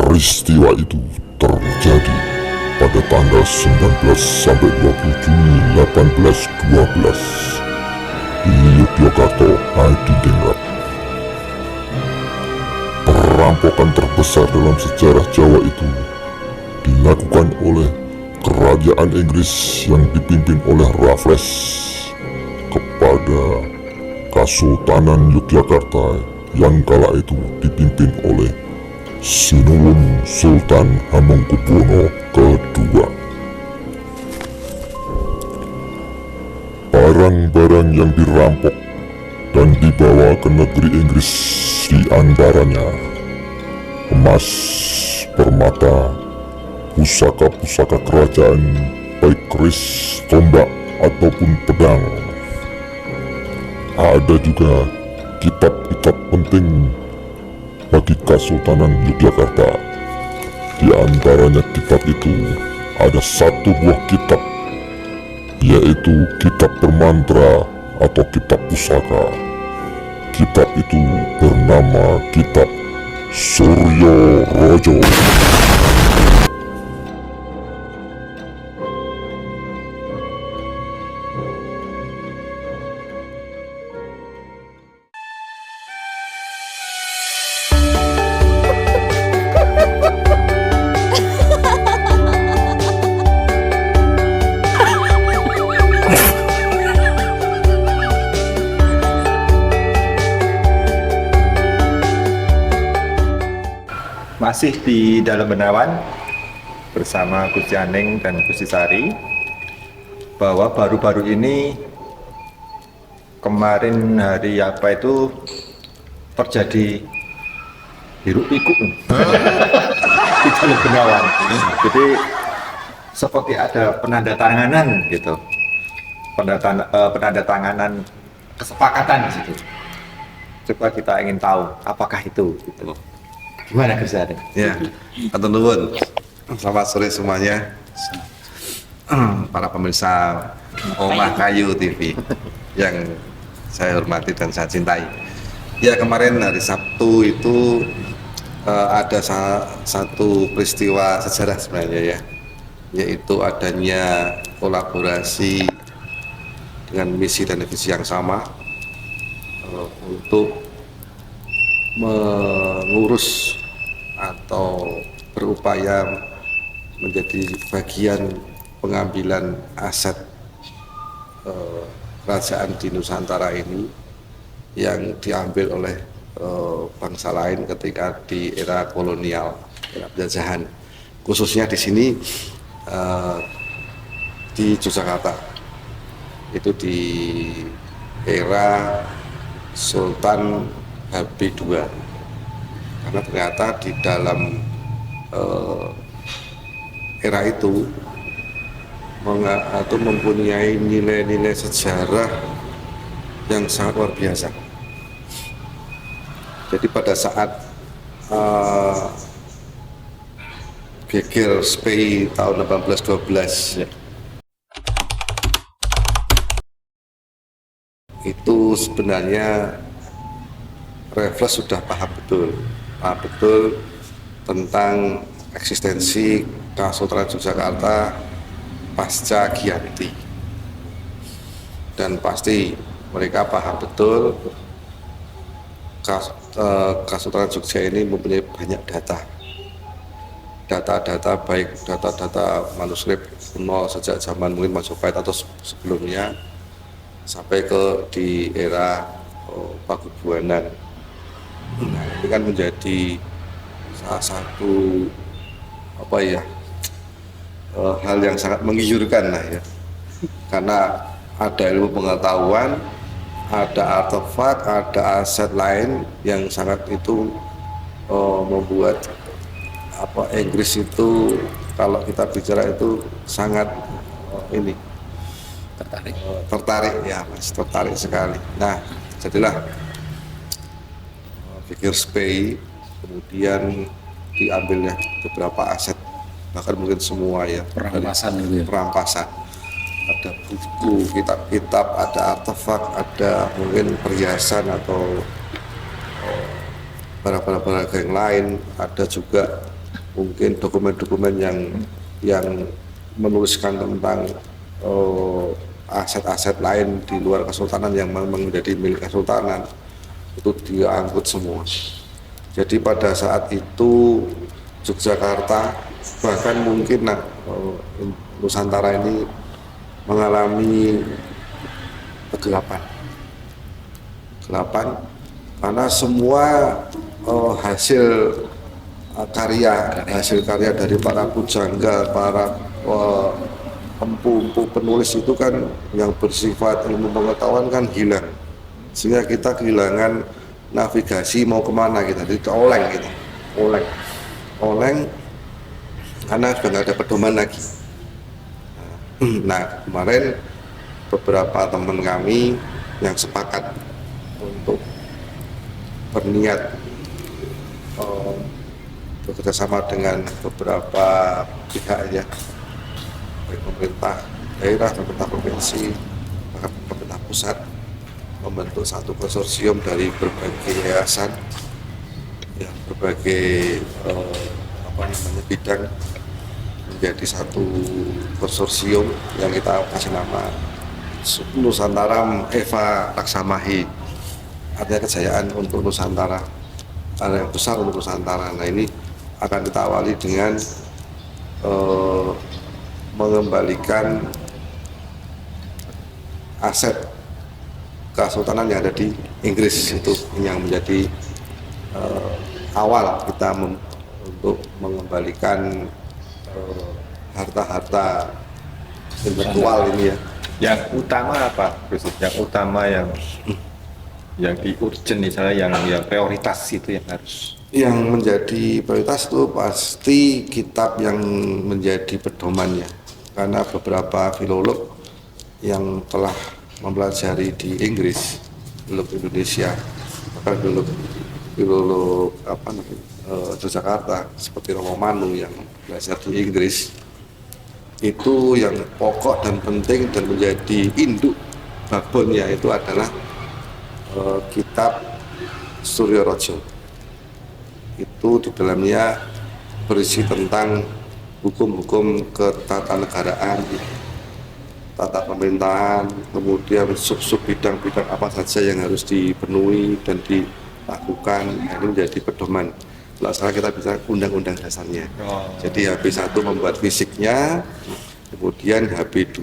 Peristiwa itu terjadi pada tanggal 19 sampai 20 Juni 1812 di Yogyakarta, Hadiningrat. Perampokan terbesar dalam sejarah Jawa itu dilakukan oleh kerajaan Inggris yang dipimpin oleh Raffles kepada Kesultanan Yogyakarta yang kala itu dipimpin oleh Sinuwun Sultan Hamengkubuwono II. Barang-barang yang dirampok dan dibawa ke negeri Inggris diantaranya emas, permata, pusaka-pusaka kerajaan, baik keris, tombak, ataupun pedang. Ada juga kitab-kitab penting bagi Kesultanan Yogyakarta. Di antaranya kitab itu ada satu buah kitab, yaitu kitab bermantra atau kitab pusaka. Kitab itu bernama Kitab Suryo Rojo. Masih di dalam Benawan bersama Gus Janeng dan Gus Sari, bahwa baru-baru ini kemarin hari apa itu terjadi hiruk pikuk di dalam Benawan. Jadi seperti ada penandatanganan gitu, penandatanganan kesepakatan di situ. Coba kita ingin tahu apakah itu gitu. Gimana Gus Sari? Ya, atur nuwun. Selamat sore semuanya. Para pemirsa Omah Kayu TV yang saya hormati dan saya cintai. Ya, kemarin hari Sabtu itu ada satu peristiwa sejarah sebenarnya ya, yaitu adanya kolaborasi dengan misi dan visi yang sama untuk mengurus atau berupaya menjadi bagian pengambilan aset kerajaan di Nusantara ini yang diambil oleh bangsa lain ketika di era kolonial, era penjajahan, khususnya di sini di Yogyakarta, itu di era Sultan HB2, karena ternyata di dalam era itu mempunyai nilai-nilai sejarah yang sangat luar biasa. Jadi pada saat geger SPI tahun 1812 itu sebenarnya Raffles sudah paham betul tentang eksistensi Kesultanan Yogyakarta pasca Giyanti, dan pasti mereka paham betul Kesultanan Jogja ini mempunyai banyak data baik data manuskrip kuno sejak zaman mungkin Majapahit atau sebelumnya sampai ke di era Pakubuwanan. Nah, ini kan menjadi salah satu hal yang sangat menggiurkan lah ya, karena ada ilmu pengetahuan, ada artefak, ada aset lain yang sangat itu membuat Inggris itu, kalau kita bicara itu sangat tertarik ya Mas, tertarik sekali. Nah, jadilah pikir SPI, kemudian diambilnya beberapa aset, bahkan mungkin semua ya, perampasan. Ada buku, kitab-kitab, ada artefak, ada mungkin perhiasan atau barang-barang yang lain, ada juga mungkin dokumen-dokumen yang menuliskan tentang aset-aset lain di luar kesultanan yang memang menjadi milik kesultanan itu dia angkut semua. Jadi pada saat itu Yogyakarta bahkan mungkin Nusantara ini mengalami kegelapan karena semua hasil karya dari para pujangga, para empu-empu penulis itu kan yang bersifat ilmu pengetahuan kan hilang, sehingga kita kehilangan navigasi mau kemana kita, jadi oleng karena sudah nggak ada pedoman lagi. Nah kemarin beberapa teman kami yang sepakat untuk berniat bekerjasama dengan beberapa pihak ya, baik pemerintah daerah, pemerintah provinsi, bahkan pemerintah pusat, membentuk satu konsorsium dari berbagai yayasan, ya, berbagai bidang menjadi satu konsorsium yang kita kasih nama Nusantara Eva Laksamahi, artinya kejayaan untuk Nusantara, ada yang besar untuk Nusantara. Nah ini akan kita awali dengan mengembalikan aset kesultanan yang ada di Inggris, itu yang menjadi awal kita untuk mengembalikan harta-harta intelektual ini ya. Yang utama apa, Gus? Yang utama yang di urgent misalnya, yang prioritas itu yang harus. Yang menjadi prioritas itu pasti kitab yang menjadi pedomannya, karena beberapa filolog yang telah mempelajari di Inggris, filolog Indonesia, bahkan filolog Yogyakarta seperti Romo Manu yang belajar di Inggris, itu yang pokok dan penting dan menjadi induk babonnya itu adalah kitab Suryo-Rojo. Itu di dalamnya berisi tentang hukum-hukum ketatanegaraan, tata pemerintahan, kemudian sub-sub bidang-bidang apa saja yang harus dipenuhi dan dilakukan. Ini menjadi pedoman. Kalau salah kita bisa undang-undang dasarnya. Jadi HB1 membuat fisiknya, kemudian HB2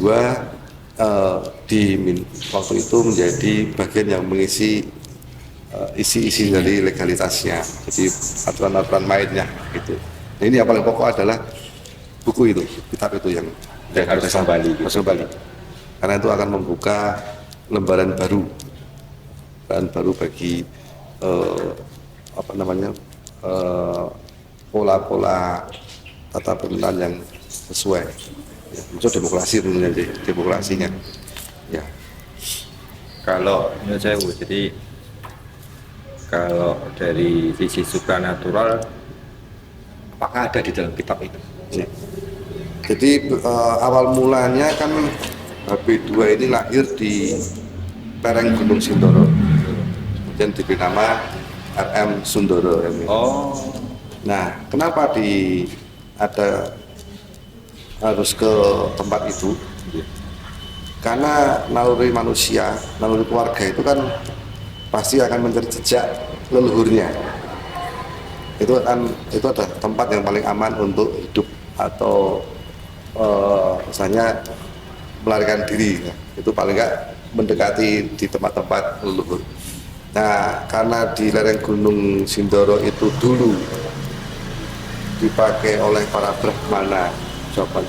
waktu itu menjadi bagian yang mengisi isi-isi dari legalitasnya, jadi aturan-aturan mainnya gitu. Nah, ini yang paling pokok adalah buku itu, kitab itu yang harus kembali. Karena itu akan membuka lembaran baru bagi pola-pola tata pemerintahan yang sesuai. Ya, itu demokrasinya. Ya. Kalau menurut saya, jadi kalau dari sisi supranatural, apakah ada di dalam kitab itu? Ya. Jadi awal mulanya kan HB2 ini lahir di lereng Gunung Sindoro, kemudian diberi nama RM Sundoro. Oh. Nah, kenapa harus ke tempat itu? Karena naluri manusia, naluri keluarga itu kan pasti akan mencari jejak leluhurnya. Itu adalah tempat yang paling aman untuk hidup atau misalnya melarikan diri. Itu paling nggak mendekati di tempat-tempat leluhur. Nah, karena di lereng Gunung Sindoro itu dulu dipakai oleh para brahmana zaman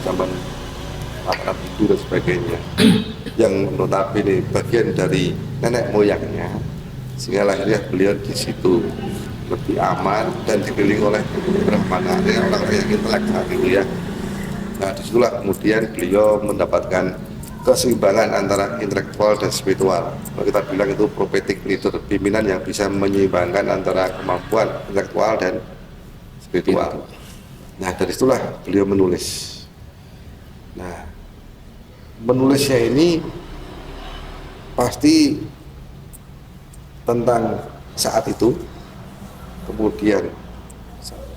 para Hindu dan sebagainya, yang notabene bagian dari nenek moyangnya, sehingga lahirnya beliau di situ lebih aman dan dikelilingi oleh brahmana, orang-orang yang intelektual gitu ya. Nah, disitulah kemudian beliau mendapatkan keseimbangan antara intelektual dan spiritual. Kalau kita bilang itu prophetic leader, pimpinan yang bisa menyeimbangkan antara kemampuan intelektual dan spiritual. Nah, dari situlah beliau menulis. Nah, menulisnya ini pasti tentang saat itu, kemudian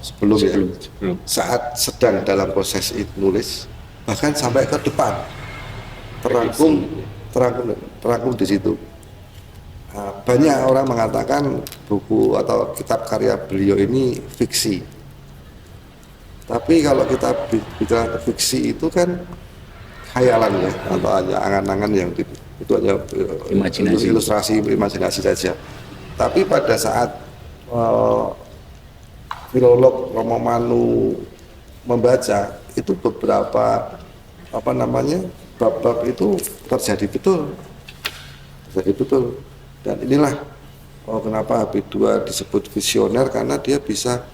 sebelum ya, sebelum. saat sedang dalam proses nulis, bahkan sampai ke depan terangkum di situ. Nah, banyak orang mengatakan buku atau kitab karya beliau ini fiksi. Tapi kalau kita bicara fiksi itu kan khayalan ya, atau hanya angan-angan yang itu hanya ilustrasi imajinasi saja. Tapi pada saat filolog Romo Manu membaca itu beberapa bab-bab itu terjadi betul. Dan inilah kenapa Habibie disebut visioner, karena dia bisa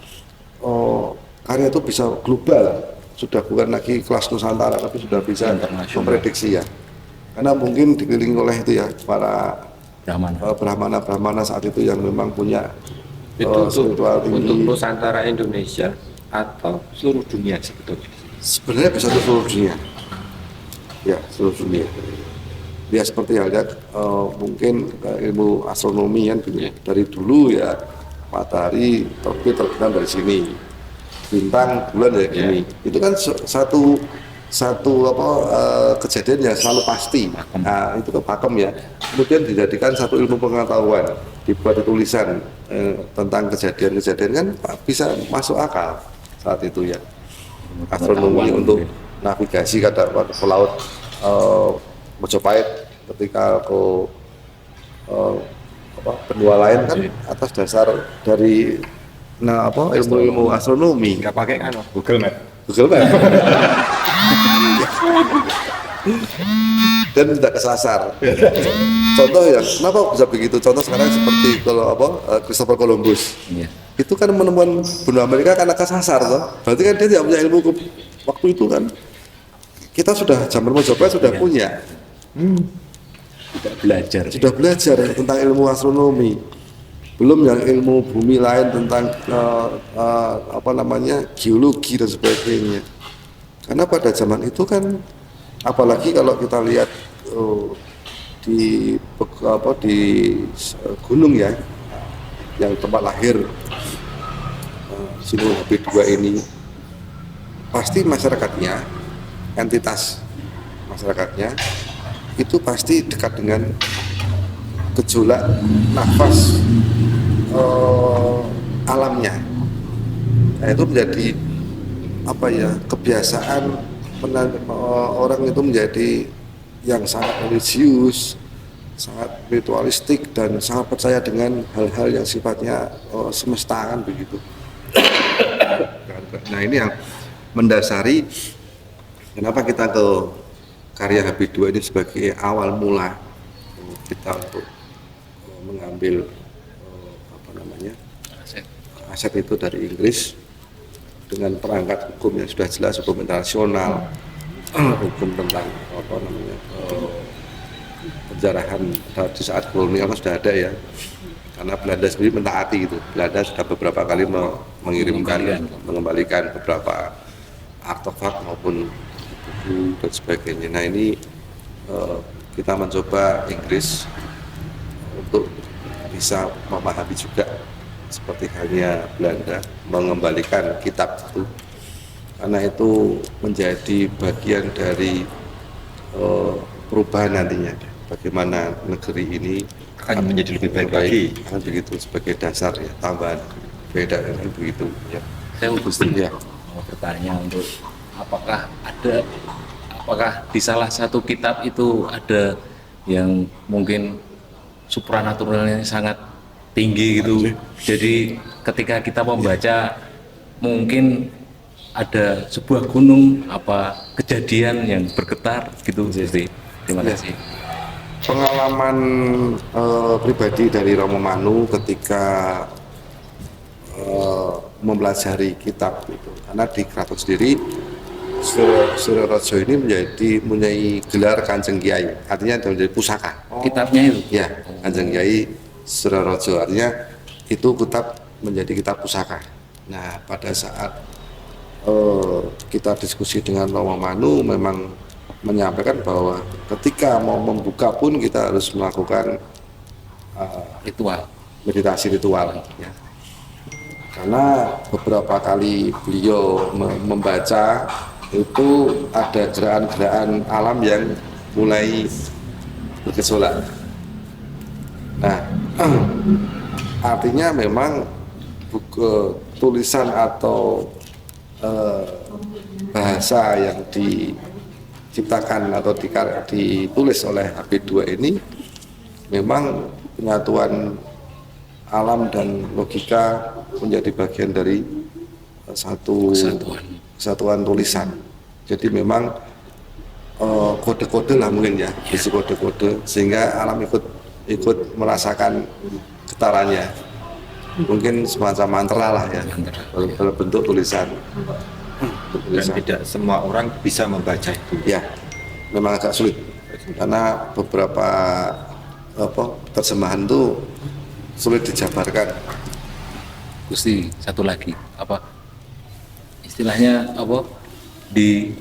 karya itu bisa global, sudah bukan lagi kelas Nusantara tapi sudah bisa memprediksi ya. Karena mungkin dikelilingi oleh itu ya para Brahmana saat itu yang memang punya spiritual tinggi. Untuk Nusantara Indonesia atau seluruh dunia sebetulnya? Sebenarnya bisa untuk seluruh dunia. Ya, seluruh dunia. Ya seperti halnya mungkin ilmu astronomi kan dari dulu ya, matahari terbit terbenam dari sini, bintang bulan ya gini. Itu kan satu kejadian yang selalu pasti. Nah, itu pakem ya. Kemudian dijadikan satu ilmu pengetahuan, dibuat tulisan tentang kejadian-kejadian, kan bisa masuk akal saat itu ya. Astronomi untuk navigasi ke laut Mojopahit ketika ke benua lain kan atas dasar dari ilmu astronomi. Nggak pakai kan Google Map. Dan tidak kesasar. Contoh ya, kenapa bisa begitu? Contoh sekarang seperti kalau Christopher Columbus. Iya. Itu kan menemukan benua Amerika karena kesasar toh. Berarti kan dia tidak punya ilmu waktu itu kan. Kita sudah zaman Mojopahit sudah punya. Sudah belajar tentang ilmu astronomi. Belum yang ilmu bumi lain tentang geologi dan sebagainya. Karena pada zaman itu kan, apalagi kalau kita lihat di gunung ya, yang tempat lahir Sinul Habib II ini, pasti masyarakatnya, entitas masyarakatnya itu pasti dekat dengan gejolak nafas alamnya. Nah, itu menjadi kebiasaan orang itu menjadi yang sangat religius, sangat ritualistik, dan sangat percaya dengan hal-hal yang sifatnya semesta kan begitu. Nah, ini yang mendasari kenapa kita ke karya Habib II ini sebagai awal mula kita untuk mengambil aset itu dari Inggris dengan perangkat hukum yang sudah jelas, hukum internasional, hukum tentang penjarahan di saat kolonial sudah ada ya, karena Belanda sendiri mentaati itu. Belanda sudah beberapa kali mengembalikan beberapa artefak maupun buku dan sebagainya. Nah, ini kita mencoba Inggris untuk bisa memahami juga seperti halnya Belanda mengembalikan kitab itu, karena itu menjadi bagian dari perubahan nantinya, bagaimana negeri ini akan menjadi lebih baik lagi. Kan begitu, sebagai dasar ya, tambahan beda kan begitu ya. Saya mau bertanya untuk apakah di salah satu kitab itu ada yang mungkin supranatural sangat tinggi gitu. Jadi ketika kita membaca mungkin ada sebuah gunung kejadian yang bergetar gitu. Jadi terima kasih. Pengalaman pribadi dari Romo Manu ketika mempelajari kitab itu, karena di keraton sendiri Surorejo ini mempunyai gelar Kanjeng Kiai, artinya menjadi pusaka. Kitabnya itu? Ya, Kanjeng Kiai Surorejo, artinya itu kitab menjadi kitab pusaka. Nah, pada saat kita diskusi dengan Romo Manu, memang menyampaikan bahwa ketika mau membuka pun kita harus melakukan ritual, meditasi ritual. Ya. Karena beberapa kali beliau membaca itu ada gerakan-gerakan alam yang mulai bergejolak. Nah, artinya memang buku tulisan atau bahasa yang diciptakan atau ditulis oleh HP2 ini memang penyatuan alam dan logika menjadi bagian dari satu kesatuan tulisan. Jadi memang kode-kode lah mungkin ya, isi kode-kode sehingga alam ikut merasakan getarannya. Mungkin semacam mantra lah ya, berbentuk tulisan. Dan tidak semua orang bisa membaca itu. Ya, memang agak sulit karena beberapa terjemahan itu sulit dijabarkan. Gusti, satu lagi apa istilahnya apa di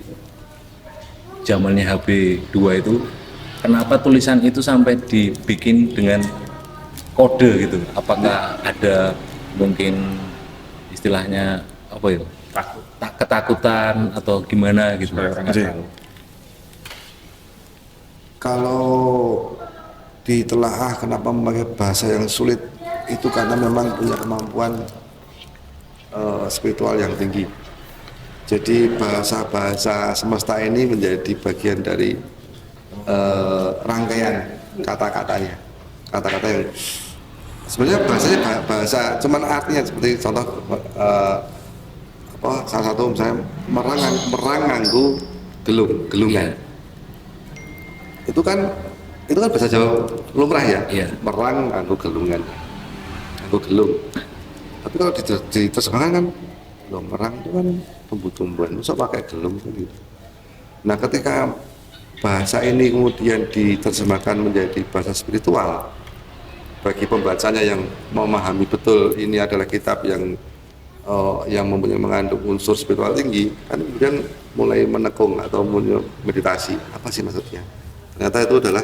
zamannya HP2 itu kenapa tulisan itu sampai dibikin dengan kode gitu? Apakah ada mungkin istilahnya apa ya ketakutan atau gimana gitu? Supaya orang nggak tahu. Kalau ditelaah kenapa memakai bahasa yang sulit itu karena memang punya kemampuan spiritual yang tinggi. Jadi bahasa-bahasa semesta ini menjadi bagian dari rangkaian kata-katanya. Kata-kata yang sebenarnya bahasanya bahasa, cuman artinya seperti contoh salah satu misalnya merang nganggo gelungan. Itu kan bahasa Jawa lumrah ya. Merang nganggo gelungan, nganggo gelung. Tapi kalau diterjemahkan kan merang itu kan tumbuh-tumbuhan, masa pakai gelung kan gitu. Nah, ketika bahasa ini kemudian diterjemahkan menjadi bahasa spiritual bagi pembacanya yang memahami betul ini adalah kitab yang mengandung unsur spiritual tinggi, kan kemudian mulai menekung atau meditasi apa sih maksudnya. Ternyata itu adalah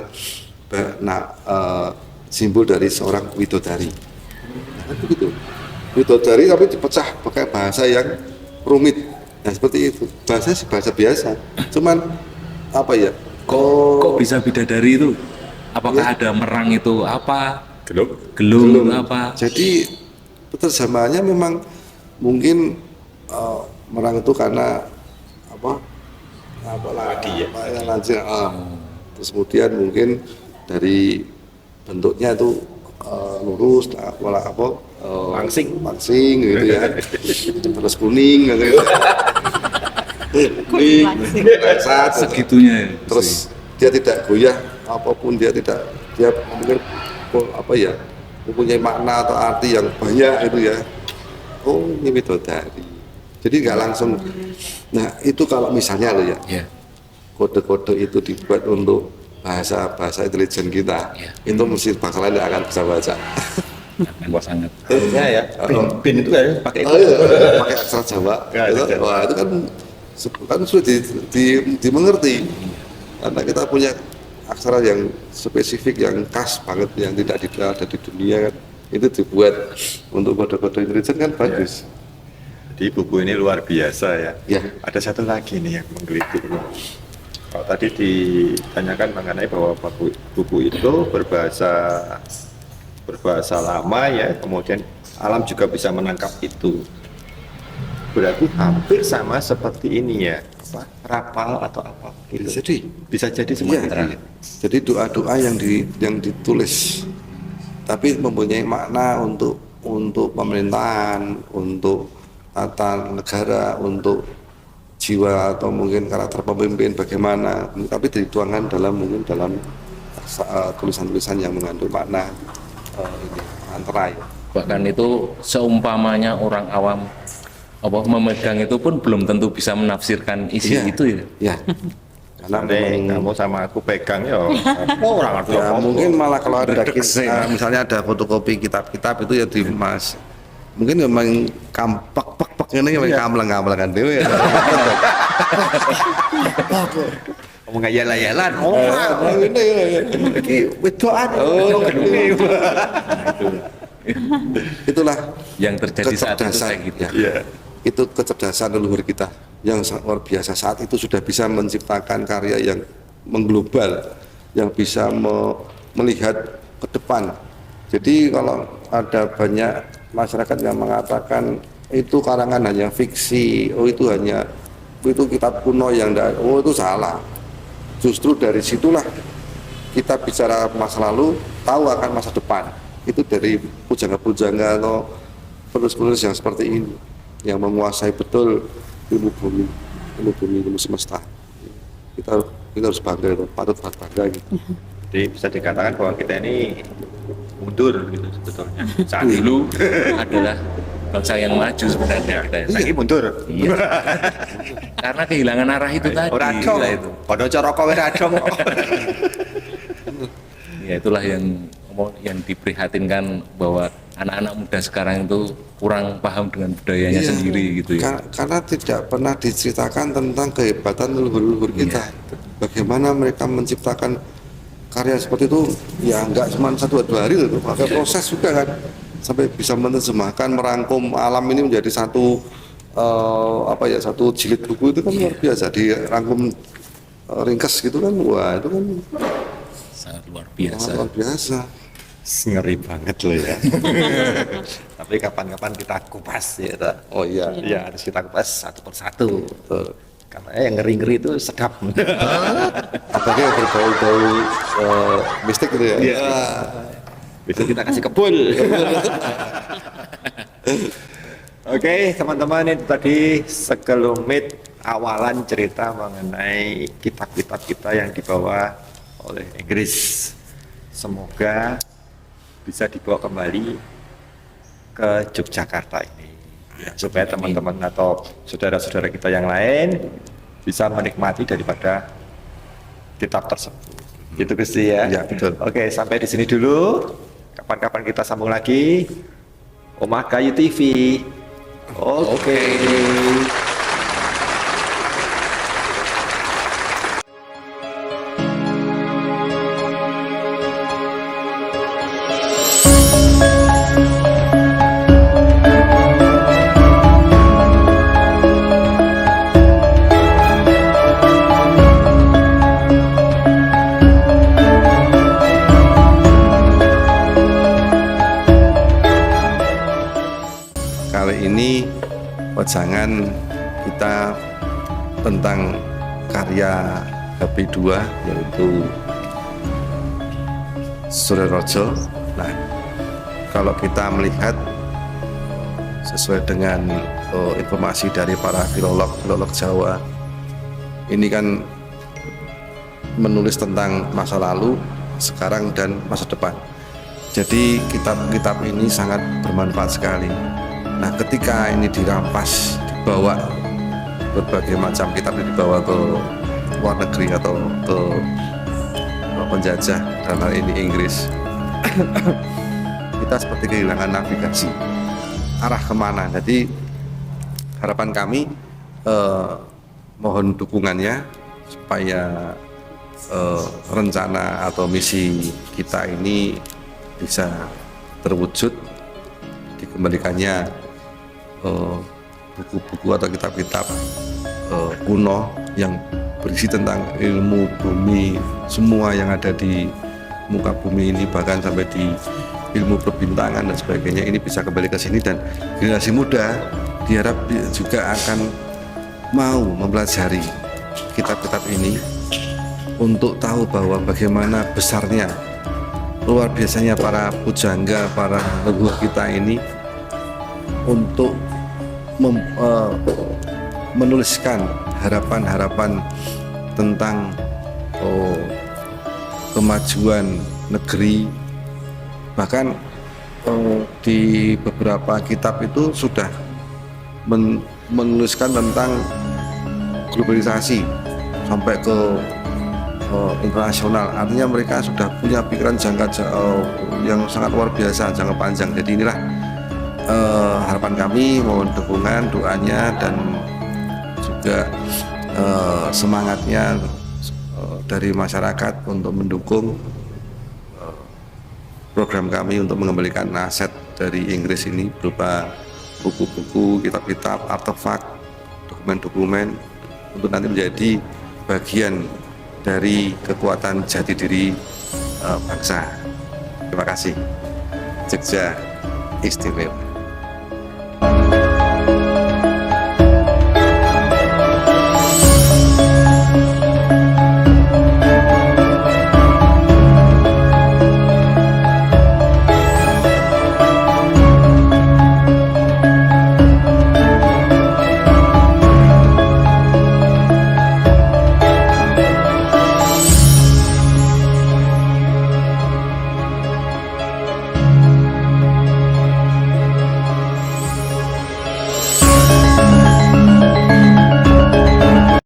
simbol dari seorang widodari. Nah, begitu. Widodari tapi dipecah pakai bahasa yang rumit. Nah, seperti itu. Bahasa biasa. Cuman apa ya? Kok bisa bidadari itu? Apakah ada merang itu apa? Gelung apa? Jadi penerjemahannya memang mungkin merang itu karena terus kemudian mungkin dari bentuknya itu lurus langsing gitu ya. Terus kuning gitu. Segitunya. Terus dia tidak goyah apapun, dia mungkin mempunyai makna atau arti yang banyak itu ya. Oh, ini widodari. Jadi nggak langsung. Nah, itu kalau misalnya loh ya. Kode-kode itu dibuat untuk bahasa intelijen kita. Itu mesti bangsa lain akan bisa baca. Wah, sangat. Ya. Bin itu kan pakai itu. Pakai aksara Jawa. Itu. Wah, itu kan sudah dimengerti. Karena kita punya aksara yang spesifik, yang khas banget, yang tidak ada di dunia kan. Itu dibuat untuk kode-kode intelijen kan bagus. Di buku ini luar biasa ya. Ya. Ada satu lagi nih yang menggelitik. Kalau tadi ditanyakan mengenai bahwa buku itu berbahasa lama ya, kemudian alam juga bisa menangkap itu. Berarti hampir sama seperti ini ya, rapal atau apa gitu. Bisa jadi semua. Iya. Jadi doa-doa yang ditulis tapi mempunyai makna untuk pemerintahan, untuk tata negara, untuk jiwa atau mungkin karakter pemimpin bagaimana, tapi dituangkan dalam tulisan-tulisan yang mengandung makna antara ya. Bahkan itu seumpamanya orang awam memegang itu pun belum tentu bisa menafsirkan isi itu ya. Iya. Karena kamu sama aku pegang ya. Orang ya, mungkin malah kalau ada misalnya ada fotokopi kitab-kitab itu ya di Mas. Mungkin memang kampak ini memang kamlang-kamlangan dewe ya. Kamu nggak yalan-yalan. Ini wedoan. Itulah yang terjadi saat itu kecerdasan, kayak gitu. ya. Iya. Itu kecerdasan leluhur kita yang sangat luar biasa, saat itu sudah bisa menciptakan karya yang mengglobal, yang bisa melihat ke depan. Jadi kalau ada banyak masyarakat yang mengatakan itu karangan hanya fiksi, itu kitab kuno yang itu salah. Justru dari situlah kita bicara masa lalu, tahu akan masa depan. Itu dari pujangga-pujangga atau penulis-penulis yang seperti ini, yang menguasai betul ilmu bumi, ilmu semesta. Kita harus bangga, patut bangga gitu. Jadi bisa dikatakan bahwa kita ini mundur gitu sebetulnya. Saat Dulu adalah bangsa yang maju sebenarnya kita. lagi mundur. Iya. Karena kehilangan arah itu tadi. Ora Itulah dong. itu. Padha cara kowe ra dong. Ya itulah yang diprihatinkan bahwa anak-anak muda sekarang itu kurang paham dengan budayanya Iya, sendiri gitu ya. Karena tidak pernah diceritakan tentang kehebatan leluhur-leluhur kita. Bagaimana mereka menciptakan karya seperti itu, ya nggak cuma 1-2 hari loh, pakai proses juga kan, sampai bisa menerjemahkan, merangkum alam ini menjadi satu satu jilid buku, itu kan luar biasa, dirangkum ringkas gitu kan, wah itu kan Sangat luar biasa. luar biasa. Ngeri banget loh ya. Tapi kapan-kapan kita kupas ya. Ta. Oh iya. Ya harus kita kupas satu persatu. Betul. Karena yang ngeri-ngeri itu sedap. Apalagi yang berbau-bau mistik gitu ya. Iya. Bisa kita kasih kebul. Oke, teman-teman, itu tadi sekelumit awalan cerita mengenai kitab-kitab kita yang dibawa oleh Inggris. Semoga bisa dibawa kembali ke Yogyakarta ini. Ya, supaya teman-teman atau saudara-saudara kita yang lain bisa menikmati daripada kitab tersebut. Gitu Gusti ya. Ya, betul. Oke, sampai di sini dulu. Kapan-kapan kita sambung lagi. Omah Kayu TV. Oke. Kali ini wejangan kita tentang karya HP2 yaitu Surerojo. Nah, kalau kita melihat sesuai dengan informasi dari para filolog Jawa, ini kan menulis tentang masa lalu, sekarang dan masa depan. Jadi kitab-kitab ini sangat bermanfaat sekali. Nah, ketika ini dirampas, dibawa berbagai macam kitab ini dibawa ke luar negeri atau ke penjajah, dalam hal ini Inggris, kita seperti kehilangan navigasi arah kemana. Jadi harapan kami mohon dukungannya supaya rencana atau misi kita ini bisa terwujud, dikembalikannya buku-buku atau kitab-kitab kuno yang berisi tentang ilmu bumi, semua yang ada di muka bumi ini, bahkan sampai di ilmu perbintangan dan sebagainya, ini bisa kembali ke sini. Dan generasi muda diharap juga akan mau mempelajari kitab-kitab ini untuk tahu bahwa bagaimana besarnya, luar biasanya para pujangga, para leluhur kita ini untuk menuliskan harapan-harapan tentang kemajuan negeri. Bahkan di beberapa kitab itu sudah menuliskan tentang globalisasi sampai ke internasional. Artinya mereka sudah punya pikiran jangka jauh yang sangat luar biasa, jangka panjang. Jadi inilah harapan kami, mohon dukungan, doanya, dan juga semangatnya dari masyarakat untuk mendukung program kami untuk mengembalikan aset dari Inggris ini berupa buku-buku, kitab-kitab, artefak, dokumen-dokumen untuk nanti menjadi bagian dari kekuatan jati diri bangsa. Terima kasih. Jogja istimewa.